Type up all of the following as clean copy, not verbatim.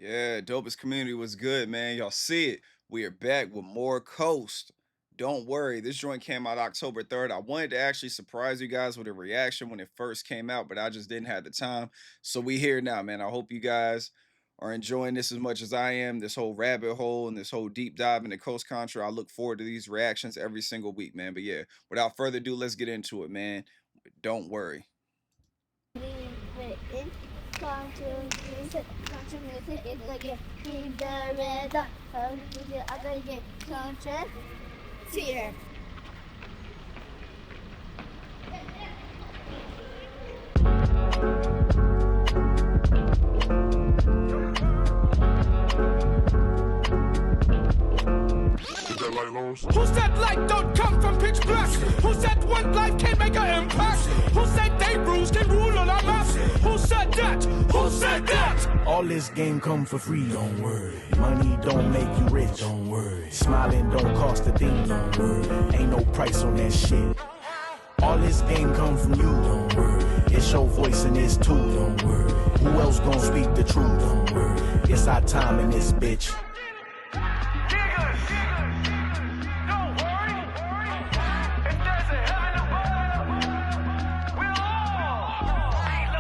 Yeah, Dopest Community was good, man. Y'all see it. We are back with more Coast. Don't worry, this joint came out October 3rd. I wanted to actually surprise you guys with a reaction when it first came out, but I just didn't have the time. So we here now, man. I hope you guys are enjoying this as much as I am. This whole rabbit hole and this whole deep dive into Coast Contra. I look forward to these reactions every single week, man. But yeah, without further ado, let's get into it, man. Don't worry. Here. Who said light don't come from pitch black? Who said one life can't make an impact? Who said they rules can rule on our maps? Who said that? Who said that? All this game come for free, don't worry. Money don't make you rich, don't worry. Smiling don't cost a thing, don't worry. Ain't no price on that shit. All this game come from you, don't worry. It's your voice and it's too, don't worry. Who else gon' speak the truth, don't worry. It's our time in this bitch.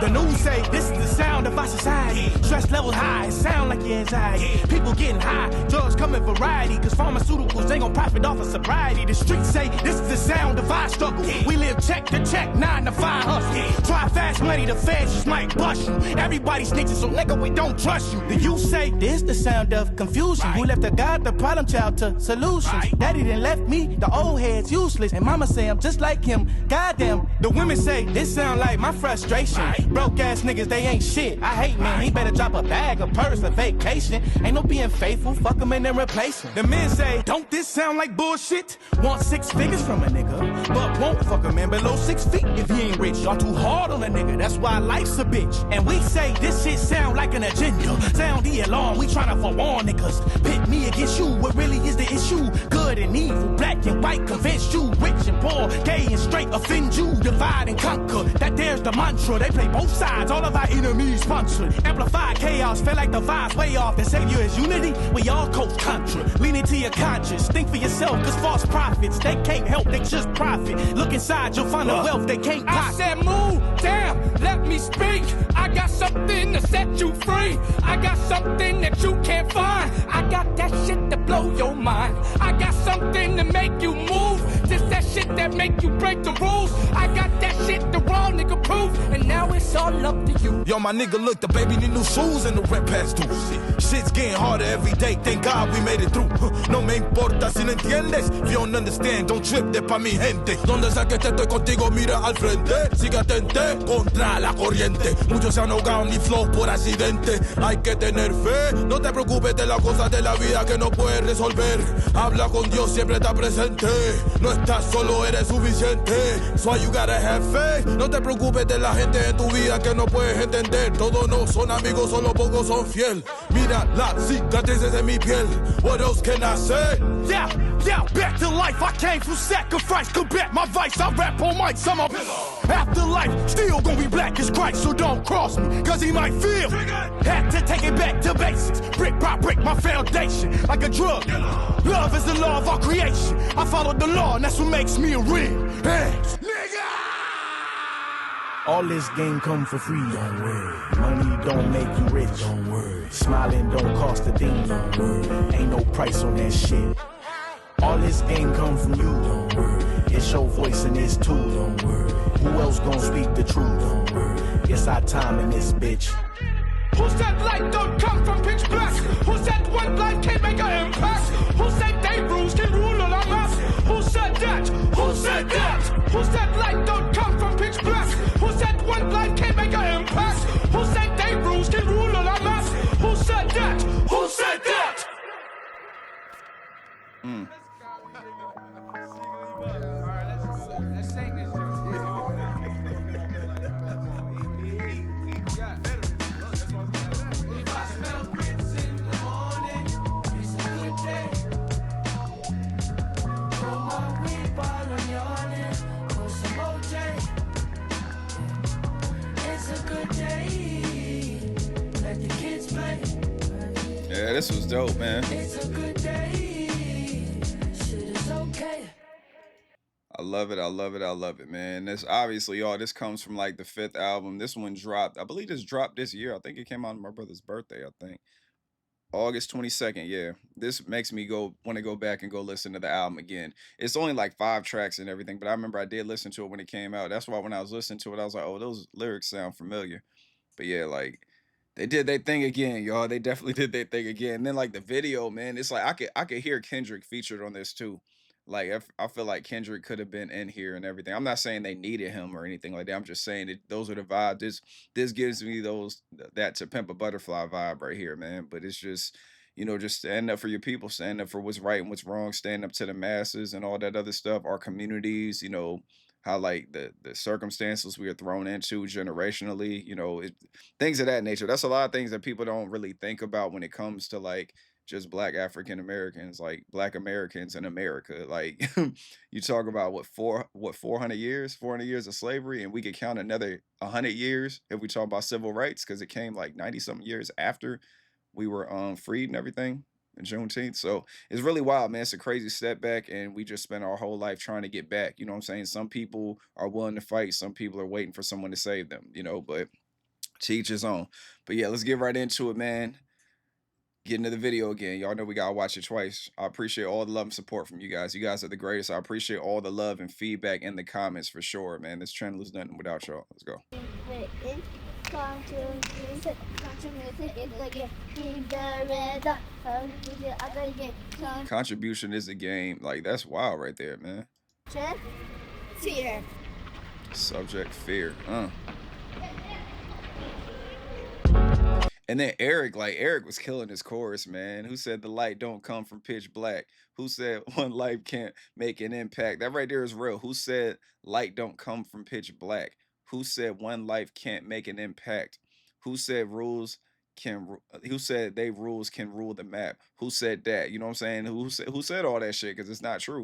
The news say this is the sound of our society. Stress levels high, it sound like your anxiety. People getting high, drugs come in variety. Cause pharmaceuticals ain't gon' profit off of sobriety. The streets say this is the sound of our struggle. We live check to check, 9 to 5 hustle. Try fast money, the feds just might bust you. Everybody snitching, so nigga, we don't trust you. The youth say this the sound of confusion. Who left the God, the problem child to solutions? Daddy done left me, the old head's useless. And mama say I'm just like him, goddamn. The women say this sound like my frustration. Broke ass niggas, they ain't shit. I hate man, he better drop a bag, a purse, a vacation. Ain't no being faithful, fuck him and then replace him. The men say, don't this sound like bullshit? Want 6 figures from a nigga, but won't fuck a man below 6 feet if he ain't rich. Y'all too hard on a nigga, that's why life's a bitch. And we say this shit sound like an agenda. Sound the alarm, we tryna forewarn niggas. Pit me against you, what really is the issue? Good and evil, black and white, convince you. Rich and poor, gay and straight, offend you. Divide and conquer, that there's the mantra. They play both sides, all of our enemies sponsored. Amplified chaos, feel like the vibes way off. The savior is unity, we all Coast Contra. Lean into your conscience, think for yourself, cause false prophets, they can't help, they just profit. Look inside, you'll find the wealth they can't pocket. I said move, damn, let me speak. I got something to set you free. I got something that you can't find. I got that shit to blow your mind. I got something to make you move. Just that shit that make you break the rules. I got that shit the raw nigga proof. And now it's all up to you. Yo, my nigga, look, the baby need new shoes and the rent pass too. Shit's getting harder every day, thank God we made it through. No me importa si no entiendes. If you don't understand, don't trip de pa mi gente. Donde sea que estoy contigo, mira al frente. Sigue atente contra la corriente. Muchos se han ahogado en mi flow por accidente. Hay que tener fe, no te preocupes de las cosas de la vida que no puedes resolver. Habla con Dios, siempre está presente. No estás solo, eres suficiente. So you gotta have faith. No te preocupes de la gente en tu vida que no puedes entender. Todos no son amigos, solo pocos son fiel. Mira las cicatrices en mi piel. What else can I say? Yeah, back to life. I came from sacrifice. Combat my vice. I rap on mics. I'm a afterlife. Still gonna be black as Christ. So don't cross me, cause he might feel. Had to take it back to basics. Brick by brick, my foundation. Like a drug. Love is the law of our creation. I followed the law, and that's what makes me a real. Hey, nigga! All this game come for free, don't worry. Money don't make you rich, don't worry. Smiling don't cost a thing, don't worry. Ain't no price on that shit. All this game come from you, don't worry. It's your voice and it's too, don't worry. Who else gon' speak the truth, don't worry. It's our time in this bitch. Who said light don't come from pitch black? Who said one life can't make an impact? Who said they rules can rule on our maps? Who said that? Who said that? Who said light don't come from pitch black? Who said one life can't make an impact? Who said they rules can rule on our maps? Who said that? Who said that? Let's sing this. It's a good day. Let the kids play. Yeah, this was dope, man. It's a good day. Shit is okay. I love it. I love it. I love it, man. This obviously, y'all, this comes from like the fifth album. This one dropped, I believe this dropped this year. I think it came out on my brother's birthday, I think. August 22nd, yeah. This makes me go want to go back and go listen to the album again. It's only like 5 tracks and everything, but I remember I did listen to it when it came out. That's why when I was listening to it, I was like, oh, those lyrics sound familiar. But yeah, like they did their thing again, y'all. They definitely did their thing again. And then like the video, man, it's like I could hear Kendrick featured on this too. Like I feel like Kendrick could have been in here and everything. I'm not saying they needed him or anything like that. I'm just saying that those are the vibes. This gives me that To Pimp a Butterfly vibe right here, man. But it's just, just stand up for your people, stand up for what's right and what's wrong, stand up to the masses and all that other stuff. Our communities, how like the circumstances we are thrown into generationally, things of that nature. That's a lot of things that people don't really think about when it comes to like just black African Americans, like black Americans in America. Like you talk about what 400 years of slavery, and we could count another 100 years if we talk about civil rights, because it came like 90 something years after we were freed and everything in Juneteenth. So it's really wild, man. It's a crazy step back, and we just spent our whole life trying to get back. You know what I'm saying? Some people are willing to fight, some people are waiting for someone to save them, but to each his own. But yeah, let's get right into it, man. Get into the video again. Y'all know we gotta watch it twice. I appreciate all the love and support from you guys. You guys are the greatest. I appreciate all the love and feedback in the comments for sure, man. This channel is nothing without y'all. Let's go. Contribution is a game. Like, that's wild right there, man. Fear. Subject fear. And then Eric was killing his chorus, man. Who said the light don't come from pitch black? Who said one life can't make an impact? That right there is real. Who said light don't come from pitch black? Who said one life can't make an impact? Who said who said rules can rule the map? Who said that? You know what I'm saying? Who said all that shit? Because it's not true.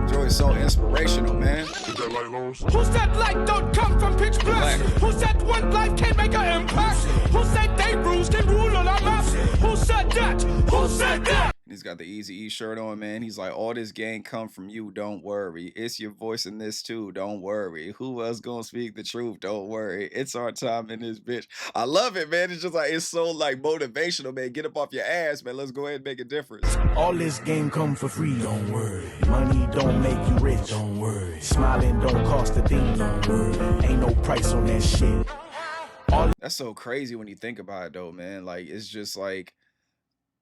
Joey's so inspirational, man. Who said light don't come from pitch black? Who said one life can't make an impact? Who said they rules can rule on our maps? Who said that? Who said that? He's got the Eazy-E shirt on, man. He's like, all this gang come from you, don't worry. It's your voice in this too, don't worry. Who else gonna speak the truth, don't worry. It's our time in this bitch. I love it, man. It's just like, it's so like motivational, man. Get up off your ass, man. Let's go ahead and make a difference. All this game come for free, don't worry. Money don't make you rich, don't worry. Smiling don't cost a thing, don't worry. Ain't no price on that shit. That's so crazy when you think about it though, man. Like, it's just like,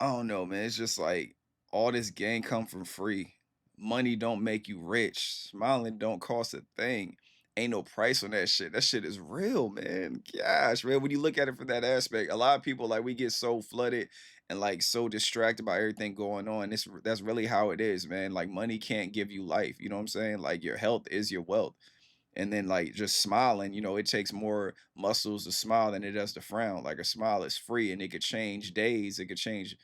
I don't know, man. It's just like all this gain come from free. Money don't make you rich. Smiling don't cost a thing. Ain't no price on that shit. That shit is real, man. Gosh, man. When you look at it from that aspect, a lot of people, like, we get so flooded and like so distracted by everything going on. That's really how it is, man. Like, money can't give you life. You know what I'm saying? Like, your health is your wealth. And then like just smiling, it takes more muscles to smile than it does to frown. Like, a smile is free, and it could change days. It could change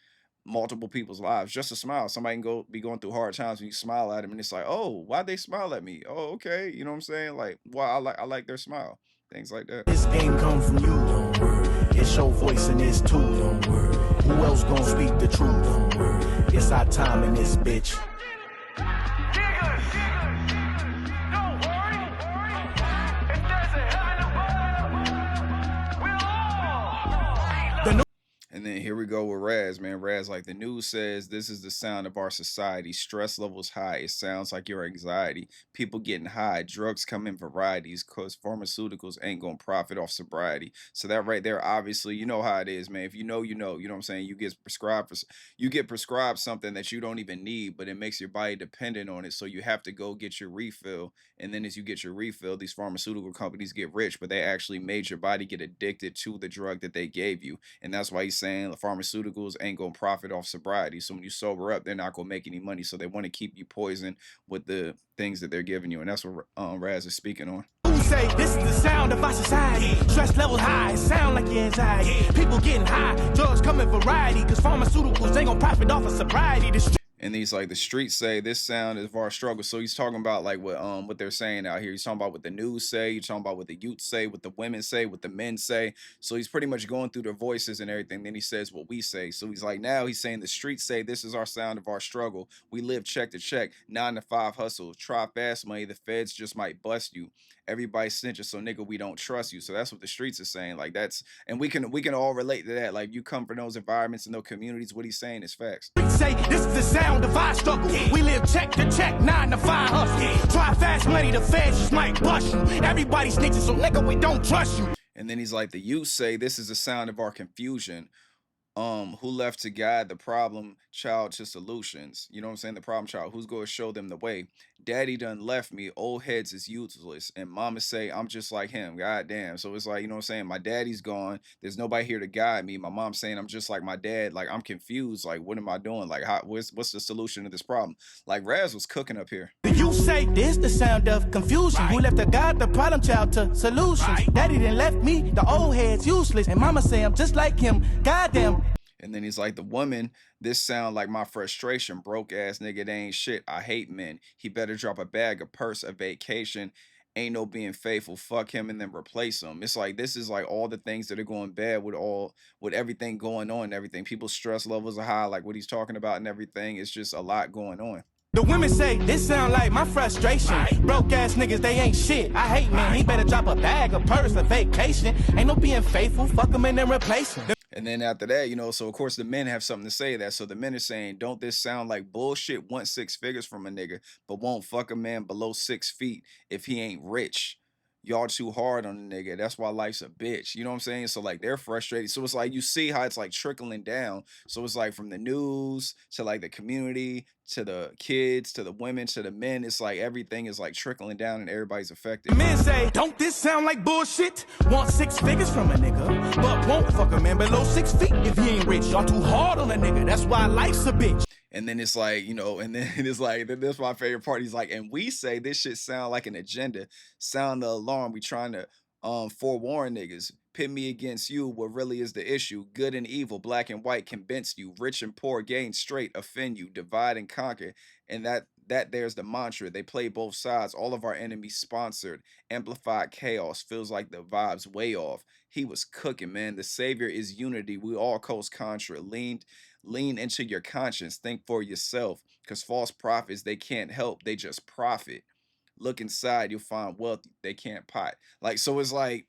multiple people's lives. Just a smile. Somebody can be going through hard times, and you smile at them, and it's like, oh, why'd they smile at me? Oh, okay. You know what I'm saying? Like, wow, I like their smile. Things like that. This game come from you, don't worry. It's your voice in this too, don't worry. Who else gonna speak the truth, don't worry. It's our time in this bitch. And then here we go with Raz, man. Raz, like, the news says this is the sound of our society. Stress levels high. It sounds like your anxiety. People getting high. Drugs come in varieties because pharmaceuticals ain't going to profit off sobriety. So that right there, obviously, you know how it is, man. If you know, you know. You know what I'm saying? You get prescribed something that you don't even need, but it makes your body dependent on it. So you have to go get your refill. And then as you get your refill, these pharmaceutical companies get rich, but they actually made your body get addicted to the drug that they gave you. And that's why he's saying the pharmaceuticals ain't gonna profit off sobriety. So when you sober up, they're not gonna make any money. So they want to keep you poisoned with the things that they're giving you. And that's what Raz is speaking on. Who say this is the sound of our society? Stress level high, sound like your anxiety. People getting high, drugs come in variety, cause pharmaceuticals ain't gonna profit off of sobriety. And he's like, the streets say this sound is of our struggle. So he's talking about like what they're saying out here. He's talking about what the news say, he's talking about what the youth say, what the women say, what the men say. So he's pretty much going through their voices and everything. Then he says what we say. So he's like, now he's saying the streets say this is our sound of our struggle. We live check to check, 9 to 5 hustle. Try fast money, the feds just might bust you. Everybody snitches, so nigga, we don't trust you. So that's what the streets is saying. Like that's, and we can all relate to that. Like you come from those environments and those communities. What he's saying is facts. Say this is the sound of our struggle. We live check to check, 9 to 5 hustle. Try fast money, the feds just might bust you. Everybody snitches, so nigga, we don't trust you. And then he's like, the youth say this is the sound of our confusion. Who left to guide the problem child to solutions? You know what I'm saying? The problem child, who's going to show them the way? Daddy done left me, old heads is useless, and mama say I'm just like him. God damn. So it's like, you know what I'm saying? My daddy's gone. There's nobody here to guide me. My mom's saying I'm just like my dad. Like I'm confused. Like what am I doing? Like what's the solution to this problem? Like Raz was cooking up here. You say this the sound of confusion. Who left to guide the problem child to solutions? Daddy done left me, the old head's useless, and mama say I'm just like him. Goddamn. And then he's like, the woman, this sound like my frustration. Broke ass nigga, they ain't shit. I hate men. He better drop a bag, a purse, a vacation. Ain't no being faithful. Fuck him and then replace him. It's like this is like all the things that are going bad with everything going on and everything. People's stress levels are high, like what he's talking about and everything. It's just a lot going on. The women say this sound like my frustration. Broke ass niggas, they ain't shit. I hate men. He better drop a bag, a purse, a vacation. Ain't no being faithful. Fuck him and then replace him. And then after that, you know, so of course the men have something to say that. So the men are saying, don't this sound like bullshit? Want 6 figures from a nigga, but won't fuck a man below 6 feet if he ain't rich. Y'all too hard on the nigga. That's why life's a bitch. You know what I'm saying? So like they're frustrated. So it's like you see how it's like trickling down. So it's like from the news to like the community to the kids to the women to the men. It's like everything is like trickling down and everybody's affected. Men say, don't this sound like bullshit? Want 6 figures from a nigga, but won't fuck a man below 6 feet if he ain't rich. Y'all too hard on a nigga. That's why life's a bitch. And then it's like, you know, and then it's like, that's my favorite part. He's like, and we say this shit sound like an agenda, sound the alarm. We trying to forewarn niggas, pit me against you. What really is the issue? Good and evil, black and white, convince you. Rich and poor, gain straight, offend you. Divide and conquer. And that there's the mantra. They play both sides. All of our enemies sponsored. Amplified chaos. Feels like the vibes way off. He was cooking, man. The savior is unity. We all Coast Contra. Lean into your conscience. Think for yourself. Because false prophets, they can't help. They just profit. Look inside. You'll find wealth they can't pot. Like, so it's like,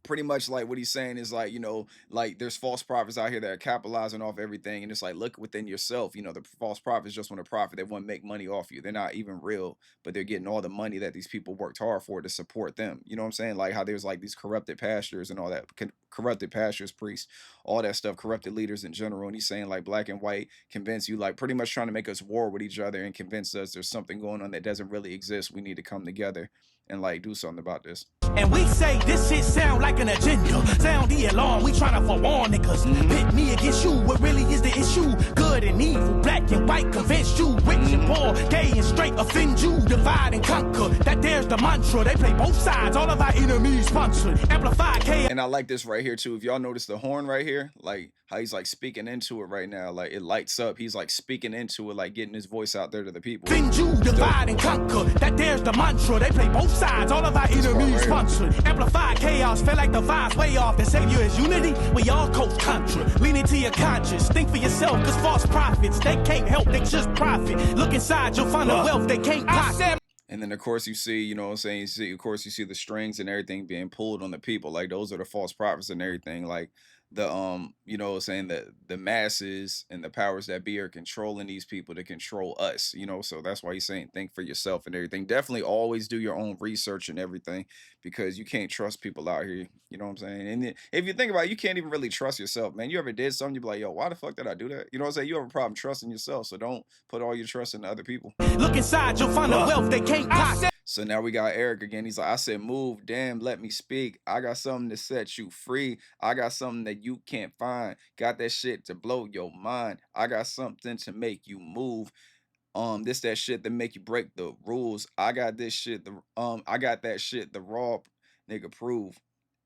pretty much like what he's saying is like, you know, like there's false prophets out here that are capitalizing off everything. And it's like, look within yourself. You know, the false prophets just want to profit. They want to make money off you. They're not even real, but they're getting all the money that these people worked hard for to support them. You know what I'm saying? Like how there's like these corrupted pastors and all that, corrupted pastors, priests, all that stuff, corrupted leaders in general. And he's saying like black and white convince you, like pretty much trying to make us war with each other and convince us there's something going on that doesn't really exist. We need to come together and like do something about this. And we say this shit sound like an agenda. Sound the alarm, we tryna forewarn niggas. Pit me against you, what really is the issue? Good and evil, black and white, convince you. Rich and poor, gay and straight, offend you. Divide and conquer, that there's the mantra. They play both sides, all of our enemies sponsored. Amplify chaos. And I like this right here too. If y'all notice the horn right here, like how he's like speaking into it right now, like it lights up. He's like speaking into it, like getting his voice out there to the people. Offend you, divide and conquer, that there's the mantra. They play both sides, all of our enemies sponsored. Amplify chaos, feel like the vibes way off. The savior is unity, we all Coast Contra. Lean into your conscience, think for yourself, cause false prophets, they can't help, they just profit. Look inside, you'll find the wealth they can't pocket. And then of course you see, you know what I'm saying, you see the strings and everything being pulled on the people. Like those are the false prophets and everything. Like the you know what I'm saying, the masses and the powers that be are controlling these people to control us, you know. So that's why he's saying think for yourself and everything. Definitely always do your own research and everything, because you can't trust people out here, you know what I'm saying. And if you think about it, you can't even really trust yourself, man. You ever did something, you be like, yo, why the fuck did I do that? You know what I'm saying? You have a problem trusting yourself, so don't put all your trust in other people. Look inside, you'll find the wealth they can't pocket. So now we got Eric again. He's like, I said, move, damn, let me speak. I got something to set you free. I got something that you can't find. Got that shit to blow your mind. I got something to make you move. This that shit that make you break the rules. I got this shit, I got that shit the raw nigga prove.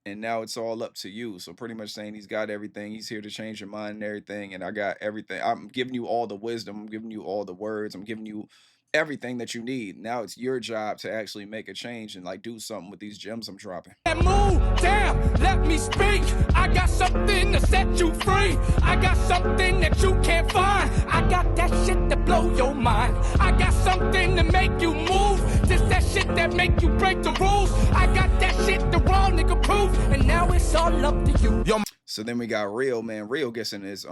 and now it's all up to you. So pretty much saying he's got everything. He's here to change your mind and everything. And I got everything. I'm giving you all the wisdom. I'm giving you all the words. I'm giving you everything that you need. Now it's your job to actually make a change and like do something with these gems I'm dropping. Move down, let me speak. I got something to set you free. I got something that you can't find. I got that shit to blow your mind. I got something to make you move. Just that shit that make you break the rules. I got that shit the raw nigga proof. And now it's all up to you. So then we got Rio, man. Rio gets in his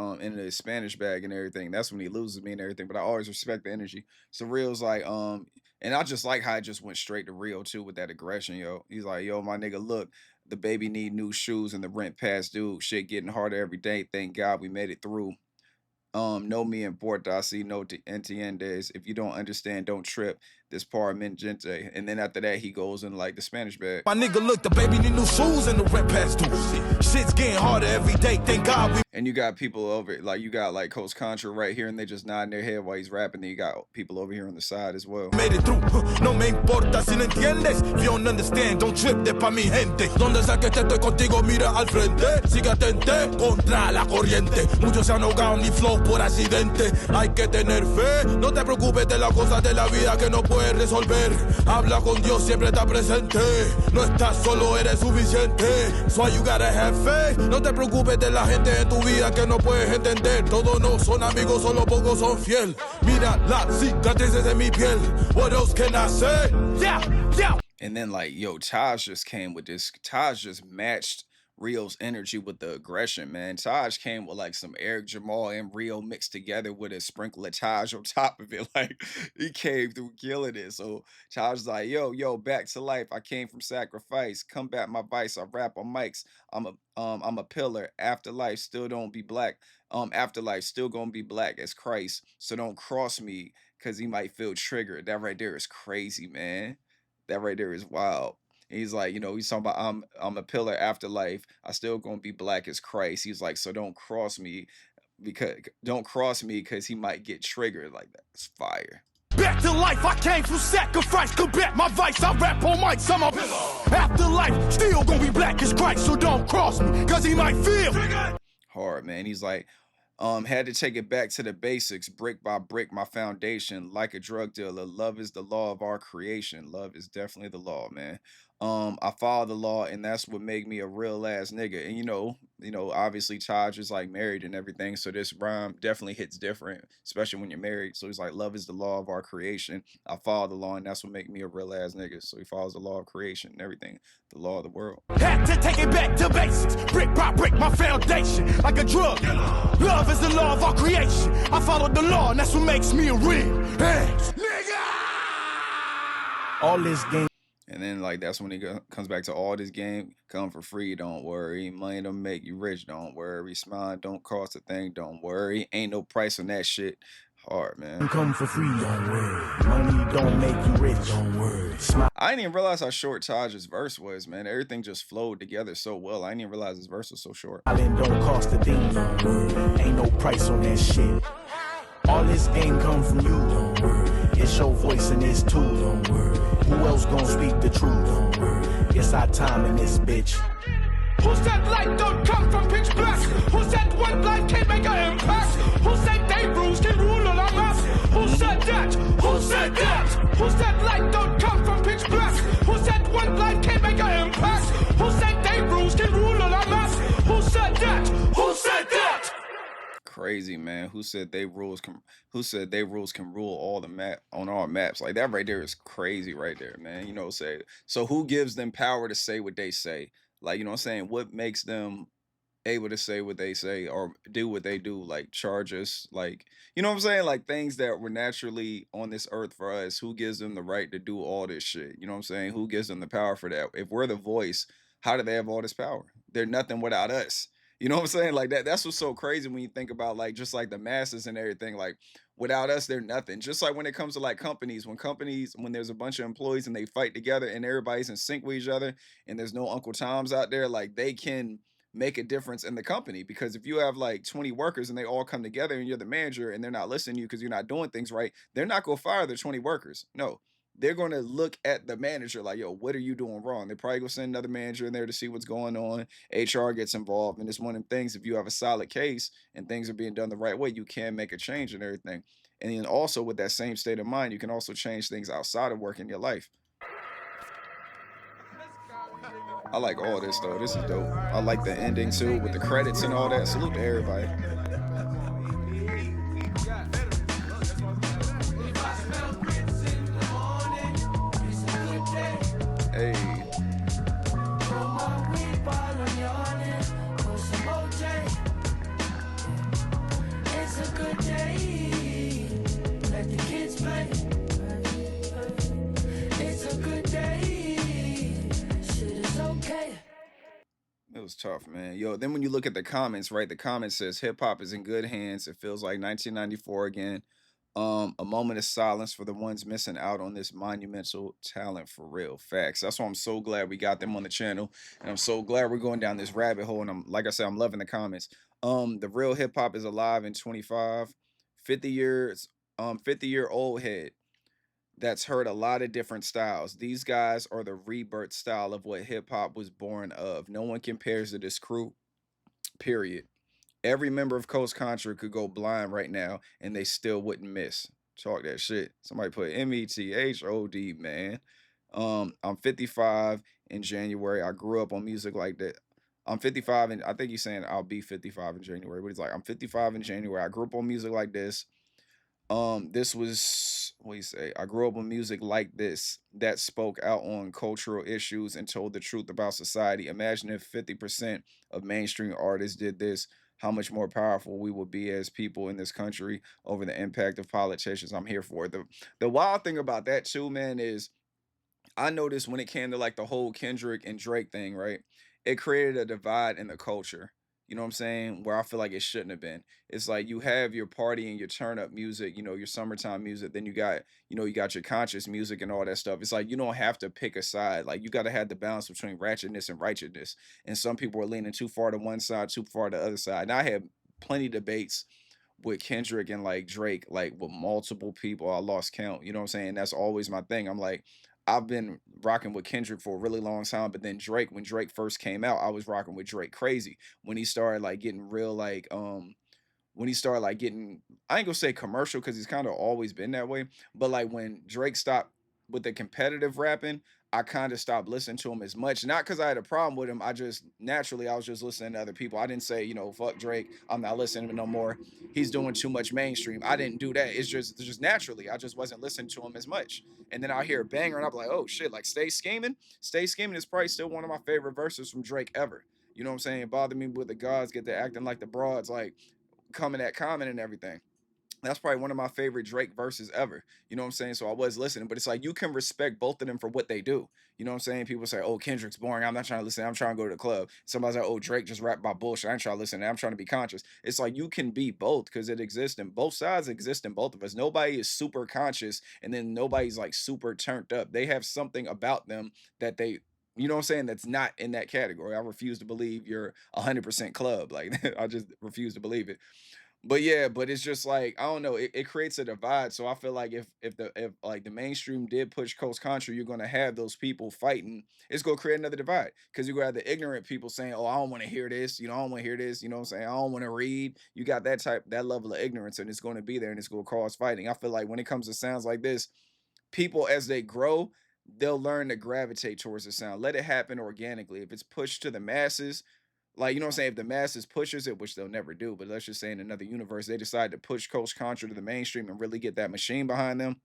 Spanish bag and everything. That's when he loses me and everything. But I always respect the energy. So Rio's like, and I just like how I just went straight to Rio too with that aggression, yo. He's like, yo, my nigga, look, the baby need new shoes and the rent past due. Shit getting harder every day. Thank God we made it through. No me importa, así no te entiendes. If you don't understand, don't trip. This par min gente. And then after that, he goes in like the Spanish bag. My nigga, look, the baby need new shoes and the rent past due. Shit's getting harder every day. Thank God we. And you got people over, like you got like Coast Contra right here, and they just nodding their head while he's rapping. Then you got people over here on the side as well. Made it through, no me importa si no entiendes. If you don't understand, don't trip, de pa mi gente. Donde sea que esté, estoy contigo, mira al frente. Sigue atente contra la corriente. Muchos se han ahogado en mi flow por accidente. Hay que tener fe, no te preocupes de las cosas de la vida que no puedes resolver. Habla con Dios, siempre está presente. No estás solo, eres suficiente. So you gotta have faith. No te preocupes de la gente en tu vida que no puedes entender. Todos no son amigos, solo pocos son fiel. Mira las cicatrices en mi piel. What else can I say? Yeah, yeah. And then like, yo, Taj just came with this. Taj just matched Rio's energy with the aggression, man. Taj came with like some Eric Jamal and Rio mixed together with a sprinkle of Taj on top of it. Like he came through killing it. So Taj's like, yo, back to life. I came from sacrifice. Come back my vice. I rap on mics. I'm a pillar. Afterlife still don't be black. Afterlife still gonna be black as Christ. So don't cross me because he might feel triggered. That right there is crazy, man. That right there is wild. And he's like, he's talking about I'm a pillar afterlife. I still gonna be black as Christ. He's like, so don't cross me because he might get triggered like that. It's fire. Back to life, I came from sacrifice. Combat my vice, I rap on mics. I'm a pillar. Afterlife, still gonna be black as Christ. So don't cross me, cause he might feel hard, man. He's like, had to take it back to the basics, brick by brick, my foundation, like a drug dealer. Love is the law of our creation. Love is definitely the law, man. I follow the law, and that's what made me a real ass nigga. And obviously Taj is like married and everything, so this rhyme definitely hits different, especially when you're married. So he's like, love is the law of our creation. I follow the law, and that's what make me a real ass nigga. So he follows the law of creation and everything, the law of the world. Had to take it back to basics, brick by brick, my foundation, like a drug. Love is the law of our creation. I follow the law, and that's what makes me a real ass nigga. All this game. And then like that's when he comes back to all this game come for free, don't worry. Money don't make you rich, don't worry. Smile don't cost a thing, don't worry. Ain't no price on that shit. Hard, man. Come for free, don't worry. Money don't make you rich, don't worry. Smile. I didn't even realize how short Taj's verse was, man. Everything just flowed together so well. I didn't even realize his verse was so short. Don't cost a thing, don't worry. Ain't no price on that shit. All this game come from you, don't worry. It's your voice and it's too, don't worry. Who else gonna speak the truth, don't worry. It's our time in this bitch. Who said light don't come from pitch black? Who said one life can make an impact? Who said they rules can rule on our maps? Who said that? Who said that? Who said light don't come from pitch black? Who said one life can make an impact? Who said they rules can rule on our maps? Who said that? Who said that? Crazy, man. Who said they rules can rule all the map on our maps? Like that right there is crazy right there, man. So who gives them power to say what they say? Like, you know what I'm saying? What makes them able to say what they say or do what they do? Like charge us, like, you know what I'm saying? Like things that were naturally on this earth for us. Who gives them the right to do all this shit? You know what I'm saying? Who gives them the power for that? If we're the voice, how do they have all this power? They're nothing without us. You know what I'm saying? Like that's what's so crazy when you think about like just like the masses and everything. Like without us, they're nothing. Just like when it comes to like companies, when there's a bunch of employees and they fight together and everybody's in sync with each other and there's no Uncle Toms out there, like they can make a difference in the company. Because if you have like 20 workers and they all come together and you're the manager and they're not listening to you because you're not doing things right, they're not gonna fire the 20 workers. No. they're gonna look at the manager like, yo, what are you doing wrong? They're probably gonna send another manager in there to see what's going on. HR gets involved, and it's one of them things. If you have a solid case and things are being done the right way, you can make a change and everything. And then also with that same state of mind, you can also change things outside of work in your life. I like all this though. This is dope. I like the ending too with the credits and all that. Salute to everybody. Hey, It's a good day. Let the kids play. It's a good day. Shit is okay. it was tough, man. Yo, then when you look at the comments, right? The comment says hip hop is in good hands. It feels like 1994 again. A moment of silence for the ones missing out on this monumental talent for real. Facts. That's why I'm so glad we got them on the channel. And I'm so glad we're going down this rabbit hole. And I'm like I said, I'm loving the comments. The real hip hop is alive in 25, 50 years, 50-year-old head that's heard a lot of different styles. These guys are the rebirth style of what hip hop was born of. No one compares to this crew, period. Every member of Coast Contra could go blind right now and they still wouldn't miss. Talk that shit. Somebody put METHOD, man. I'm 55 in January. I grew up on music like that. I'm 55 and I think he's saying I'll be 55 in January, but he's like, I'm 55 in January. I grew up on music like this. This was what do you say? I grew up with music like this that spoke out on cultural issues and told the truth about society. Imagine if 50% of mainstream artists did this, how much more powerful we would be as people in this country over the impact of politicians. I'm here for it. The wild thing about that too, man, is I noticed when it came to like the whole Kendrick and Drake thing, right? It created a divide in the culture. You know what I'm saying? Where I feel like it shouldn't have been. It's like you have your party and your turn up music, your summertime music. Then you got your conscious music and all that stuff. It's like you don't have to pick a side. Like you got to have the balance between ratchetness and righteousness. And some people are leaning too far to one side, too far to the other side. And I had plenty debates with Kendrick and like Drake, like with multiple people. I lost count. You know what I'm saying? That's always my thing. I'm like, I've been rocking with Kendrick for a really long time, but then Drake, when Drake first came out, I was rocking with Drake crazy. When he started like getting real, like when he started like getting, I ain't gonna say commercial because he's kind of always been that way, but like when Drake stopped with the competitive rapping, I kind of stopped listening to him as much. Not because I had a problem with him, I just naturally I was just listening to other people. I didn't say, fuck Drake, I'm not listening to him no more. He's doing too much mainstream. I didn't do that. It's just naturally. I just wasn't listening to him as much. And then I hear a banger and I'm like, oh shit, like Stay Scheming. Stay Scheming is probably still one of my favorite verses from Drake ever. You know what I'm saying? It bothered me with the gods get to acting like the broads, like coming at Common and everything. That's probably one of my favorite Drake verses ever. You know what I'm saying? So I was listening, but it's like you can respect both of them for what they do. You know what I'm saying? People say, oh, Kendrick's boring. I'm not trying to listen. I'm trying to go to the club. Somebody's like, oh, Drake just rap about bullshit. I ain't trying to listen. I'm trying to be conscious. It's like you can be both because it exists in both sides, exist in both of us. Nobody is super conscious and then nobody's like super turned up. They have something about them that they, you know what I'm saying? That's not in that category. I refuse to believe you're 100% club. Like, I just refuse to believe it. But yeah, but it's just like I don't know. It creates a divide. So I feel like if like the mainstream did push Coast Country, you're gonna have those people fighting. It's gonna create another divide because you got the ignorant people saying, "Oh, I don't want to hear this." I don't want to hear this. You know what I'm saying? I don't want to read. You got that level of ignorance, and it's going to be there, and it's going to cause fighting. I feel like when it comes to sounds like this, people as they grow, they'll learn to gravitate towards the sound. Let it happen organically. If it's pushed to the masses, like, you know what I'm saying? If the masses pushes it, which they'll never do, but let's just say in another universe, they decide to push Coach Contra to the mainstream and really get that machine behind them,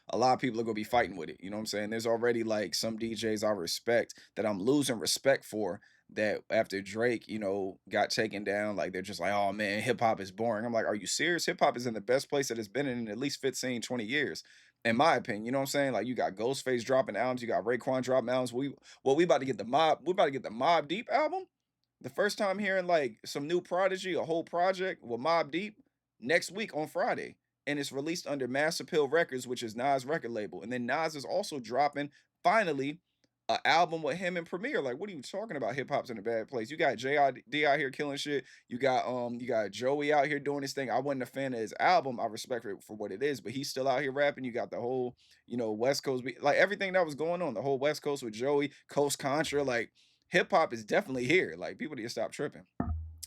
a lot of people are gonna be fighting with it. You know what I'm saying? There's already like some DJs I respect that I'm losing respect for that after Drake, got taken down, like they're just like, oh man, hip hop is boring. I'm like, are you serious? Hip hop is in the best place that it's been in at least 15, 20 years. In my opinion, you know what I'm saying? Like you got Ghostface dropping albums, you got Raekwon dropping albums. We about to get the Mob Deep album. The first time hearing like some new Prodigy, a whole project with Mob Deep next week on Friday. And it's released under Mass Appeal Records, which is Nas' record label. And then Nas is also dropping finally a album with him and Premier. Like, what are you talking about? Hip hop's in a bad place. You got JID out here killing shit. You got Joey out here doing his thing. I wasn't a fan of his album. I respect it for what it is, but he's still out here rapping. You got the whole, West Coast like everything that was going on, the whole West Coast with Joey, Coast Contra, like hip hop is definitely here. Like people need to stop tripping.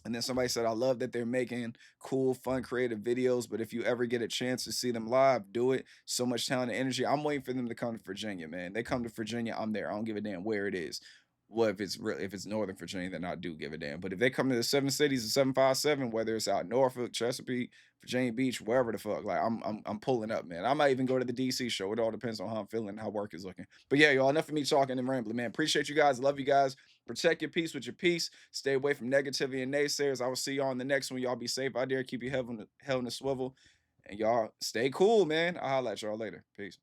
And then somebody said, I love that they're making cool, fun, creative videos, but if you ever get a chance to see them live, do it. So much talent and energy. I'm waiting for them to come to Virginia, man. They come to Virginia, I'm there. I don't give a damn where it is. Well, if it's Northern Virginia, then I do give a damn. But if they come to the seven cities of 757, whether it's out Norfolk, Chesapeake, Virginia Beach, wherever the fuck, like I'm pulling up, man. I might even go to the DC show. It all depends on how I'm feeling and how work is looking. But yeah, y'all, enough of me talking and rambling, man. Appreciate you guys. Love you guys. Protect your peace with your peace. Stay away from negativity and naysayers. I will see y'all in the next one. Y'all be safe out there. Keep your head on the swivel. And y'all stay cool, man. I'll holla at y'all later. Peace.